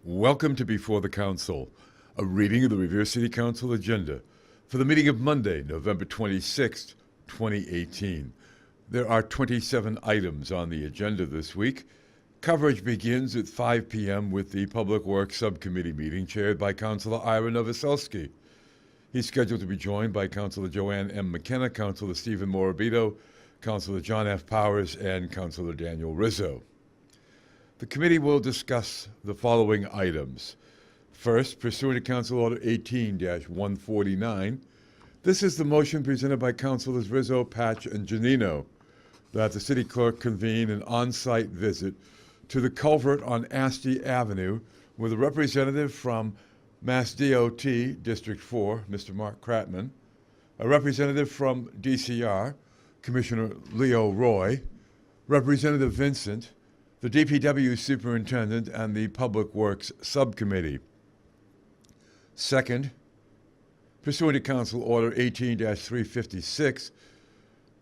Welcome to Before the Council, a reading of the Revere City Council agenda for the meeting of Monday, November 26, 2018. There are 27 items on the agenda this week. Coverage begins at 5 p.m. with the Public Works Subcommittee meeting chaired by Councilor Ira Novoselsky. He's scheduled to be joined by Councilor Joanne M. McKenna, Councilor Stephen Morabito, Councilor John F. Powers, and Councilor Daniel Rizzo. The committee will discuss the following items. First, pursuant to Council Order 18-149, this is the motion presented by Councilors Rizzo, Patch, and Janino that the city clerk convene an on-site visit to the culvert on Asti Avenue with a representative from Mass DOT District 4, Mr. Mark Kratman, a representative from DCR, Commissioner Leo Roy, Representative Vincent, the DPW Superintendent, and the Public Works Subcommittee. Second, pursuant to Council Order 18-356,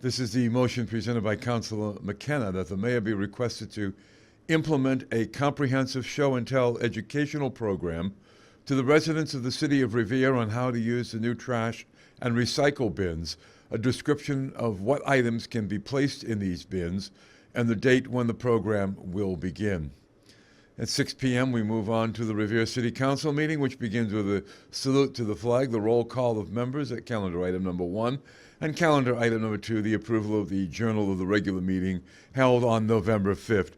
this is the motion presented by Councilor McKenna that the mayor be requested to implement a comprehensive show-and-tell educational program to the residents of the city of Revere on how to use the new trash and recycle bins, a description of what items can be placed in these bins, and the date when the program will begin. At 6 p.m., we move on to the Revere City Council meeting, which begins with a salute to the flag, the roll call of members at calendar item number 1, and calendar item number 2, the approval of the journal of the regular meeting held on November 5th,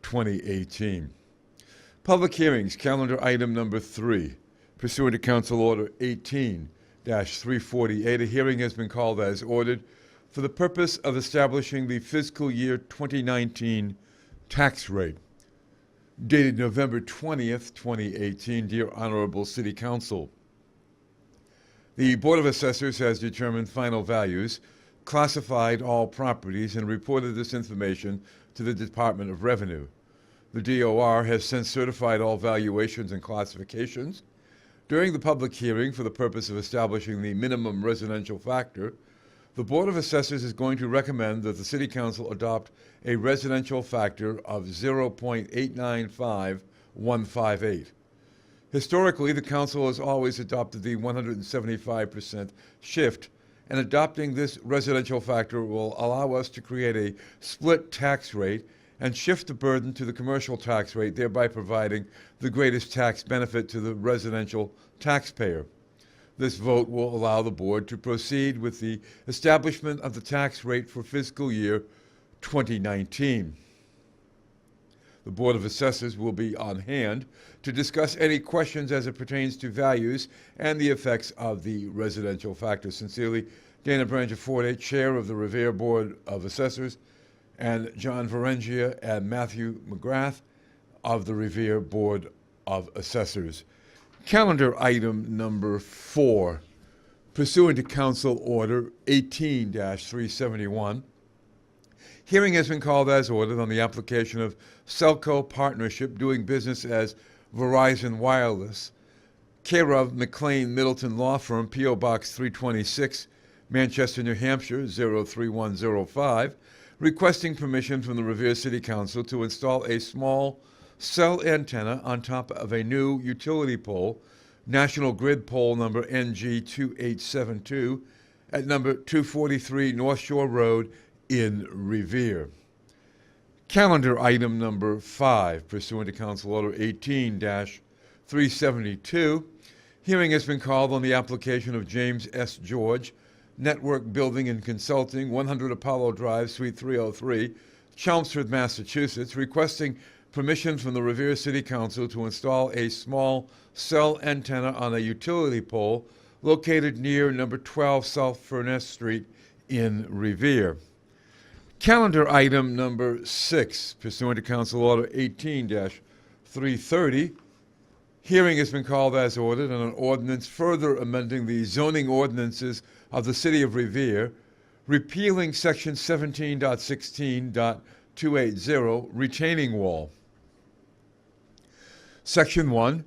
2018. Public hearings, calendar item number 3. Pursuant to Council Order 18-348, a hearing has been called as ordered for the purpose of establishing the fiscal year 2019 tax rate. Dated November 20th, 2018, dear Honorable City Council. The Board of Assessors has determined final values, classified all properties, and reported this information to the Department of Revenue. The DOR has since certified all valuations and classifications. During the public hearing for the purpose of establishing the minimum residential factor, the Board of Assessors is going to recommend that the City Council adopt a residential factor of 0.895158. Historically, the Council has always adopted the 175% shift, and adopting this residential factor will allow us to create a split tax rate and shift the burden to the commercial tax rate, thereby providing the greatest tax benefit to the residential taxpayer. This vote will allow the board to proceed with the establishment of the tax rate for fiscal year 2019. The Board of Assessors will be on hand to discuss any questions as it pertains to values and the effects of the residential factor. Sincerely, Dana Brangiaforte, Chair of the Revere Board of Assessors, and John Varengia and Matthew McGrath of the Revere Board of Assessors. Calendar item number 4, pursuant to Council Order 18-371, hearing has been called as ordered on the application of Celco Partnership doing business as Verizon Wireless, care of McLean Middleton Law Firm, P.O. Box 326, Manchester, New Hampshire 03105, requesting permission from the Revere City Council to install a small cell antenna on top of a new utility pole, National Grid pole number NG2872, at number 243 North Shore Road in Revere. Calendar item number 5, pursuant to Council Order 18-372, hearing has been called on the application of James S. George, Network Building and Consulting, 100 Apollo Drive, Suite 303, Chelmsford, Massachusetts, requesting permission from the Revere City Council to install a small cell antenna on a utility pole located near number 12 South Furness Street in Revere. Calendar item number 6, pursuant to Council Order 18-330, hearing has been called as ordered on an ordinance further amending the zoning ordinances of the City of Revere, repealing Section 17.16.280, retaining wall. Section 1,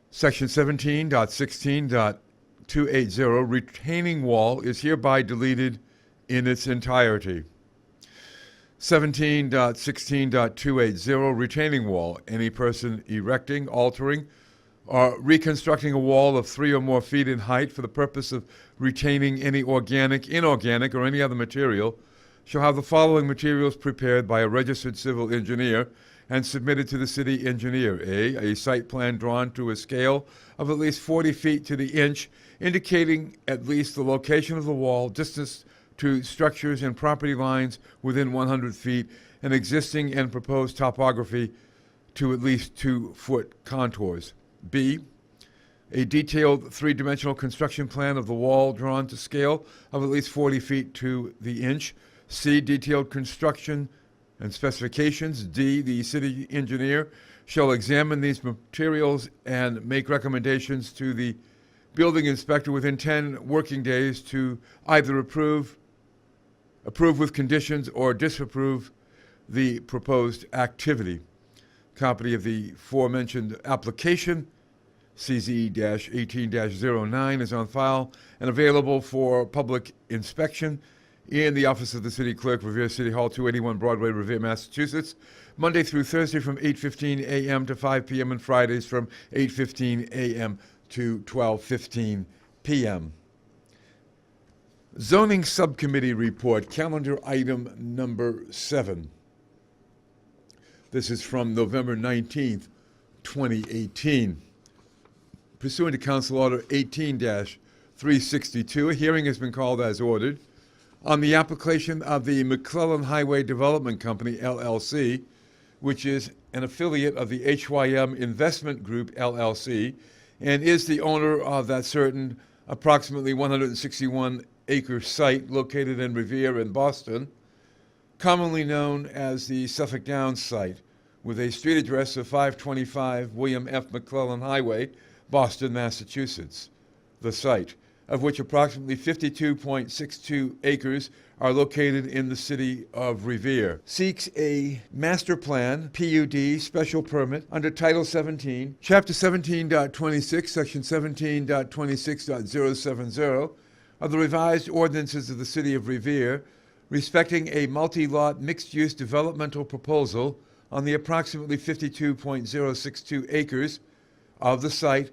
Section 17.16.280, retaining wall, is hereby deleted in its entirety. 17.16.280, retaining wall. Any person erecting, altering, or reconstructing a wall of 3 or more feet in height for the purpose of retaining any organic, inorganic, or any other material shall have the following materials prepared by a registered civil engineer and submitted to the city engineer. A site plan drawn to a scale of at least 40 feet to the inch, indicating at least the location of the wall, distance to structures and property lines within 100 feet, and existing and proposed topography to at least 2-foot contours. B, a detailed 3-dimensional construction plan of the wall drawn to scale of at least 40 feet to the inch. C, detailed construction and specifications. D, the city engineer shall examine these materials and make recommendations to the building inspector within 10 working days to either approve with conditions, or disapprove the proposed activity. Copy of the aforementioned application, CZ-18-09, is on file and available for public inspection in the office of the City Clerk, Revere City Hall, 281 Broadway, Revere, Massachusetts, Monday through Thursday from 8:15 a.m. to 5 p.m. and Fridays from 8:15 a.m. to 12:15 p.m. Zoning Subcommittee Report, calendar item number 7. This is from November 19th, 2018. Pursuant to Council Order 18-362, a hearing has been called as ordered on the application of the McClellan Highway Development Company, LLC, which is an affiliate of the HYM Investment Group, LLC, and is the owner of that certain approximately 161-acre site located in Revere in Boston, commonly known as the Suffolk Downs site, with a street address of 525 William F. McClellan Highway, Boston, Massachusetts. The site, of which approximately 52.62 acres are located in the city of Revere, seeks a master plan, PUD, special permit under Title 17, Chapter 17.26, Section 17.26.070 of the revised ordinances of the city of Revere, respecting a multi-lot mixed-use developmental proposal on the approximately 52.062 acres of the site,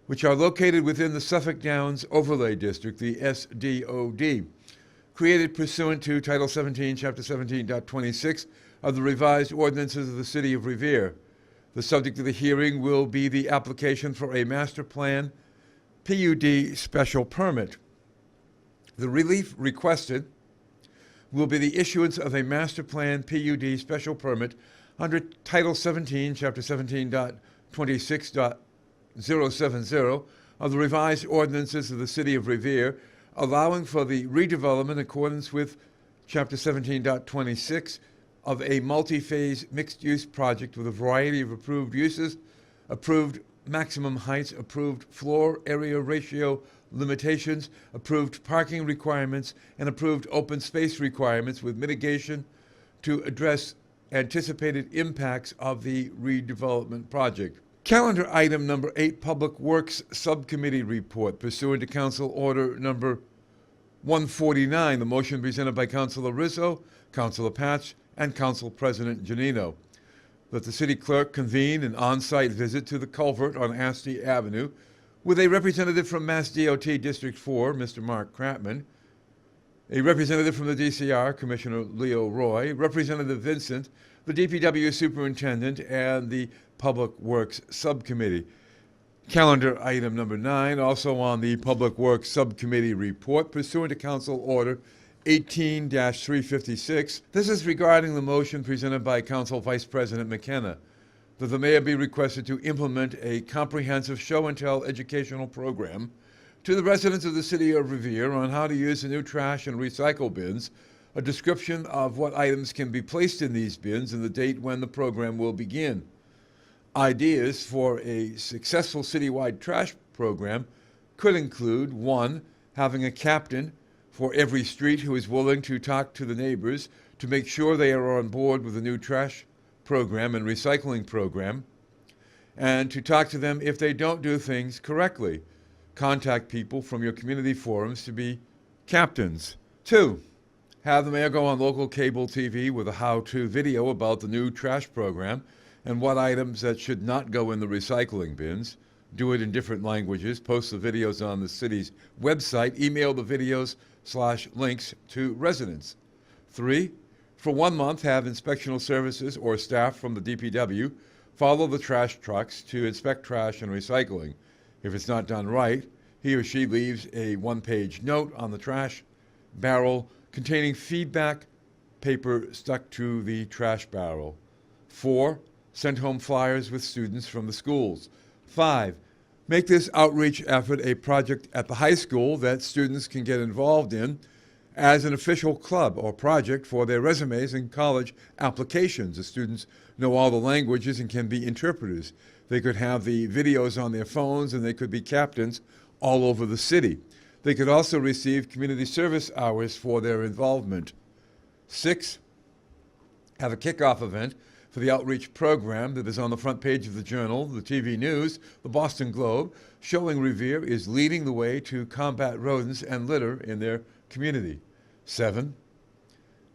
which are located within the Suffolk Downs Overlay District, the SDOD, created pursuant to Title 17, Chapter 17.26 of the revised ordinances of the city of Revere. The subject of the hearing will be the application for a master plan PUD special permit. The relief requested will be the issuance of a master plan PUD special permit under Title 17, Chapter 17.26.070 of the revised ordinances of the city of Revere, allowing for the redevelopment in accordance with Chapter 17.26 of a multi-phase mixed-use project with a variety of approved uses, approved maximum heights, approved floor area ratio limitations, approved parking requirements, and approved open space requirements with mitigation to address anticipated impacts of the redevelopment project. Calendar item number 8, Public Works Subcommittee Report, pursuant to Council Order number 149. The motion presented by Councilor Rizzo, Councilor Patch, and Council President Janino, that the City Clerk convene an on-site visit to the culvert on Asti Avenue with a representative from Mass DOT District 4, Mr. Mark Kratman, a representative from the DCR, Commissioner Leo Roy, Representative Vincent, the DPW Superintendent, and the Public Works Subcommittee. Calendar item number 9, also on the Public Works Subcommittee report, pursuant to Council Order 18-356. This is regarding the motion presented by Council Vice President McKenna, that the mayor be requested to implement a comprehensive show-and-tell educational program to the residents of the city of Revere on how to use the new trash and recycle bins, a description of what items can be placed in these bins, and the date when the program will begin. Ideas for a successful citywide trash program could include 1, having a captain for every street who is willing to talk to the neighbors to make sure they are on board with the new trash program and recycling program, and to talk to them if they don't do things correctly. Contact people from your community forums to be captains. 2, Have the mayor go on local cable TV with a how-to video about the new trash program and what items that should not go in the recycling bins. Do it in different languages. Post the videos on the city's website. Email the videos/links to residents. 3, for 1 month, have inspectional services or staff from the DPW follow the trash trucks to inspect trash and recycling. If it's not done right, he or she leaves a one-page note on the trash barrel containing feedback paper stuck to the trash barrel. 4, send home flyers with students from the schools. 5, make this outreach effort a project at the high school that students can get involved in as an official club or project for their resumes and college applications. The students know all the languages and can be interpreters. They could have the videos on their phones, and they could be captains all over the city. They could also receive community service hours for their involvement. 6, have a kickoff event for the outreach program that is on the front page of the Journal, the TV News, the Boston Globe, showing Revere is leading the way to combat rodents and litter in their community. 7,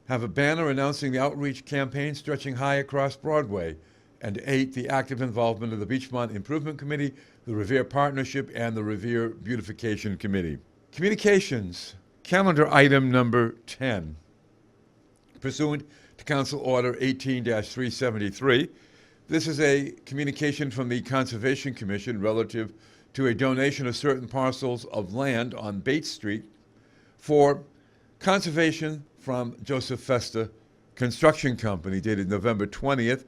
have a banner announcing the outreach campaign stretching high across Broadway. And 8, the active involvement of the Beachmont Improvement Committee, the Revere Partnership, and the Revere Beautification Committee. Communications, calendar item number 10. Pursuant to Council Order 18-373, this is a communication from the Conservation Commission relative to a donation of certain parcels of land on Bates Street for conservation from Joseph Festa Construction Company, dated November 20th.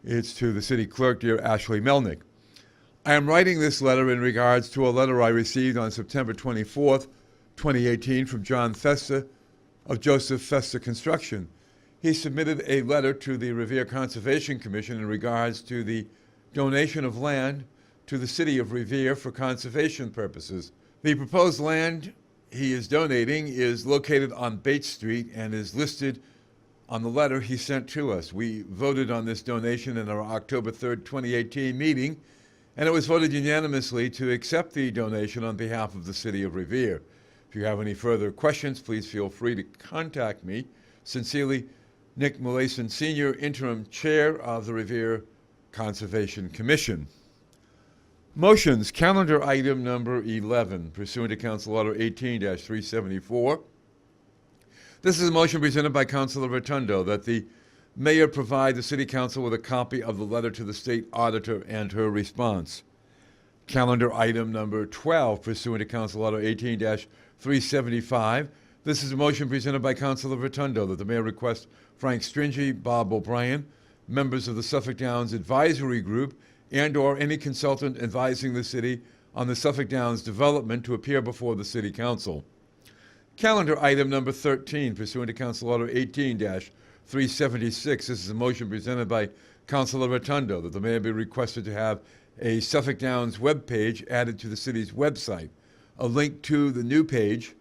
It's to the city clerk, dear Ashley Melnick. I am writing this letter in regards to a letter I received on September 24th, 2018 from John Festa of Joseph Festa Construction. He submitted a letter to the Revere Conservation Commission in regards to the donation of land to the city of Revere for conservation purposes. The proposed land he is donating is located on Bates Street and is listed on the letter he sent to us. We voted on this donation in our October 3rd, 2018 meeting, and it was voted unanimously to accept the donation on behalf of the city of Revere. If you have any further questions, please feel free to contact me. Sincerely, Nick Molason, Sr., Interim Chair of the Revere Conservation Commission. Motions, calendar item number 11, pursuant to Council Order 18-374. This is a motion presented by Councilor Rotundo that the mayor provide the City Council with a copy of the letter to the state auditor and her response. Calendar item number 12, pursuant to Council Order 18-375. This is a motion presented by Councilor Rotundo that the mayor request Frank Stringy, Bob O'Brien, members of the Suffolk Downs Advisory Group, and/or any consultant advising the city on the Suffolk Downs development to appear before the City Council. Calendar item number 13, pursuant to Council Order 18-376. This is a motion presented by Councilor Rotundo that the mayor be requested to have a Suffolk Downs webpage added to the city's website. A link to the new page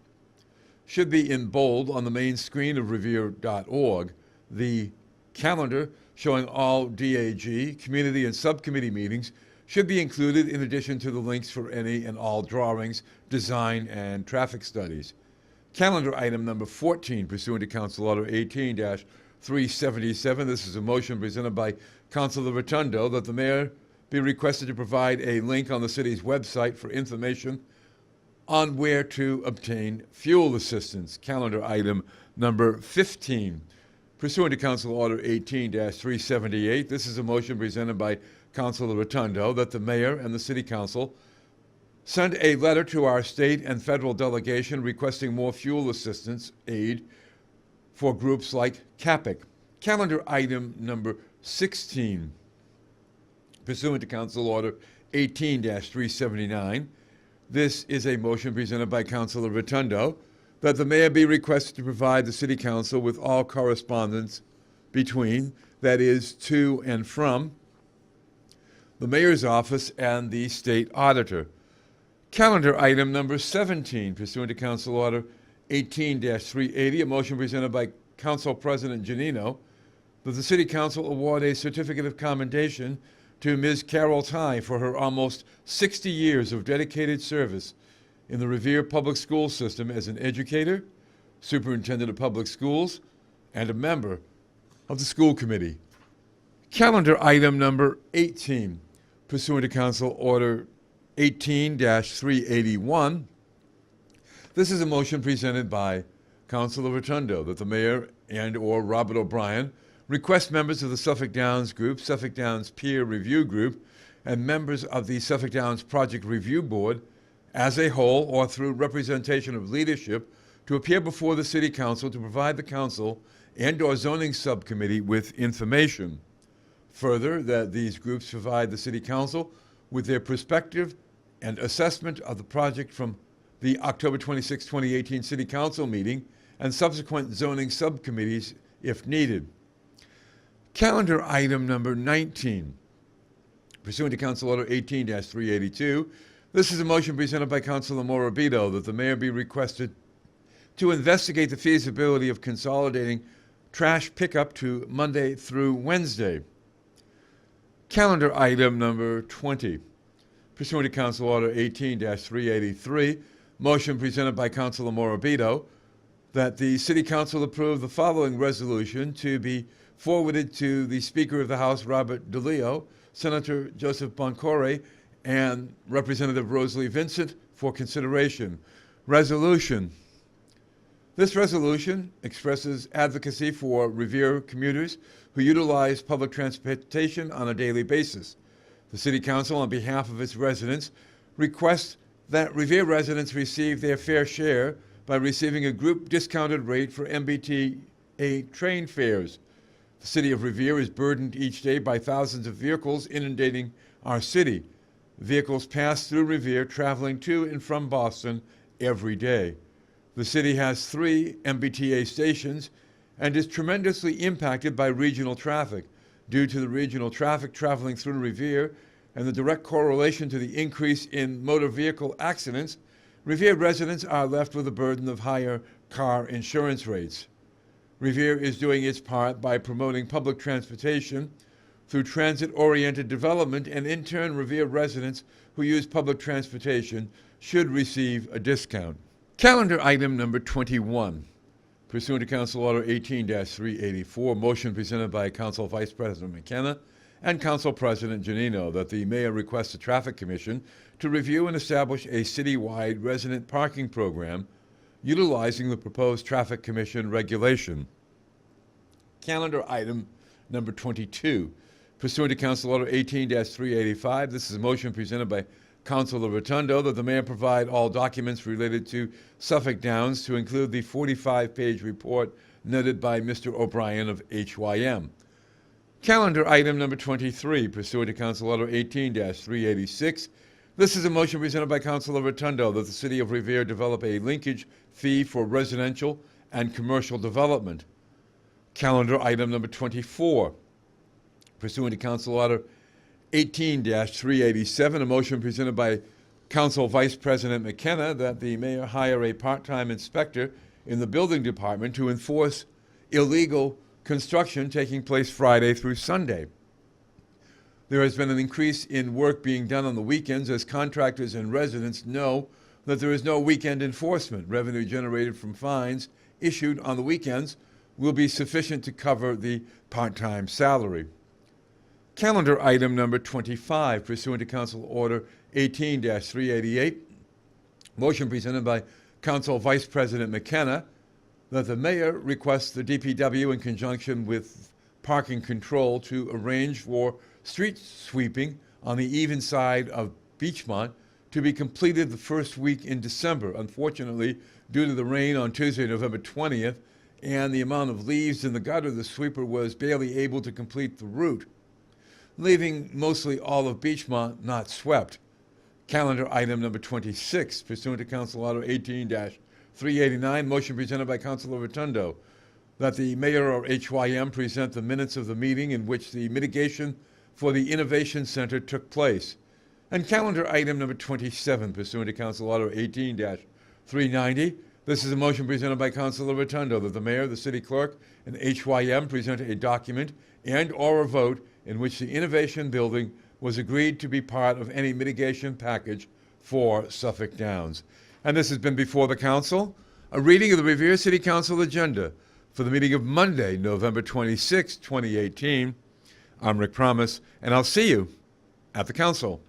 should be in bold on the main screen of revere.org. The calendar showing all DAG, community, and subcommittee meetings should be included in addition to the links for any and all drawings, design, and traffic studies. Calendar item number 14, pursuant to Council Order 18-377. This is a motion presented by Councilor Rotundo that the mayor be requested to provide a link on the city's website for information on where to obtain fuel assistance. Calendar item number 15. Pursuant to Council Order 18-378, this is a motion presented by Councilor Rotundo that the mayor and the City Council send a letter to our state and federal delegation requesting more fuel assistance aid for groups like CAPIC. Calendar item number 16. Pursuant to Council Order 18-379, this is a motion presented by Councilor Rotundo that the mayor be requested to provide the City Council with all correspondence between, that is, to and from, the mayor's office and the state auditor. Calendar item number 17, pursuant to Council Order 18-380, a motion presented by Council President Janino that the City Council award a certificate of commendation to Ms. Carol Ty for her almost 60 years of dedicated service in the Revere public school system as an educator, superintendent of public schools, and a member of the school committee. Calendar item number 18, pursuant to Council Order 18-381. This is a motion presented by Councilor Rotundo that the mayor and/or Robert O'Brien request members of the Suffolk Downs Group, Suffolk Downs Peer Review Group, and members of the Suffolk Downs Project Review Board as a whole or through representation of leadership to appear before the City Council to provide the Council and/or zoning subcommittee with information. Further, that these groups provide the City Council with their perspective and assessment of the project from the October 26, 2018 City Council meeting and subsequent zoning subcommittees if needed. Calendar item number 19, pursuant to Council Order 18-382, this is a motion presented by Councilor Morabito that the mayor be requested to investigate the feasibility of consolidating trash pickup to Monday through Wednesday. Calendar item number 20, pursuant to Council Order 18-383, motion presented by Councilor Morabito that the City Council approve the following resolution to be forwarded to the Speaker of the House, Robert DeLeo, Senator Joseph Boncore, and Representative Rosalie Vincent for consideration. Resolution. This resolution expresses advocacy for Revere commuters who utilize public transportation on a daily basis. The City Council, on behalf of its residents, requests that Revere residents receive their fair share by receiving a group discounted rate for MBTA train fares. The City of Revere is burdened each day by thousands of vehicles inundating our city. Vehicles pass through Revere traveling to and from Boston every day. The city has 3 MBTA stations and is tremendously impacted by regional traffic. Due to the regional traffic traveling through Revere and the direct correlation to the increase in motor vehicle accidents, Revere residents are left with the burden of higher car insurance rates. Revere is doing its part by promoting public transportation through transit-oriented development, and in turn, Revere residents who use public transportation should receive a discount. Calendar item number 21, pursuant to Council Order 18-384, motion presented by Council Vice President McKenna and Council President Janino that the mayor requests the Traffic Commission to review and establish a citywide resident parking program utilizing the proposed Traffic Commission regulation. Calendar item number 22, pursuant to Council Order 18-385, this is a motion presented by Councilor Rotundo that the mayor provide all documents related to Suffolk Downs to include the 45-page report noted by Mr. O'Brien of HYM. Calendar item number 23, pursuant to Council Order 18-386, this is a motion presented by Councilor Rotundo that the City of Revere develop a linkage fee for residential and commercial development. Calendar item number 24, pursuant to Council Order 18-387, a motion presented by Council Vice President McKenna that the mayor hire a part-time inspector in the building department to enforce illegal construction taking place Friday through Sunday. There has been an increase in work being done on the weekends as contractors and residents know that there is no weekend enforcement. Revenue generated from fines issued on the weekends will be sufficient to cover the part-time salary. Calendar item number 25, pursuant to Council Order 18-388, motion presented by Council Vice President McKenna that the mayor requests the DPW in conjunction with parking control to arrange for street sweeping on the even side of Beachmont to be completed the first week in December. Unfortunately, due to the rain on Tuesday, November 20th, and the amount of leaves in the gutter, the sweeper was barely able to complete the route, leaving mostly all of Beachmont not swept. Calendar item number 26, pursuant to Council Order 18-389, motion presented by Councilor Rotundo that the mayor or HYM present the minutes of the meeting in which the mitigation for the Innovation Center took place. And calendar item number 27, pursuant to Council Order 18-390, this is a motion presented by Councilor Rotundo that the mayor, the city clerk, and HYM present a document and/or a vote in which the Innovation Building was agreed to be part of any mitigation package for Suffolk Downs. And this has been before the council a reading of the Revere City Council agenda for the meeting of Monday, November 26, 2018. I'm Rick Promise, and I'll see you at the council.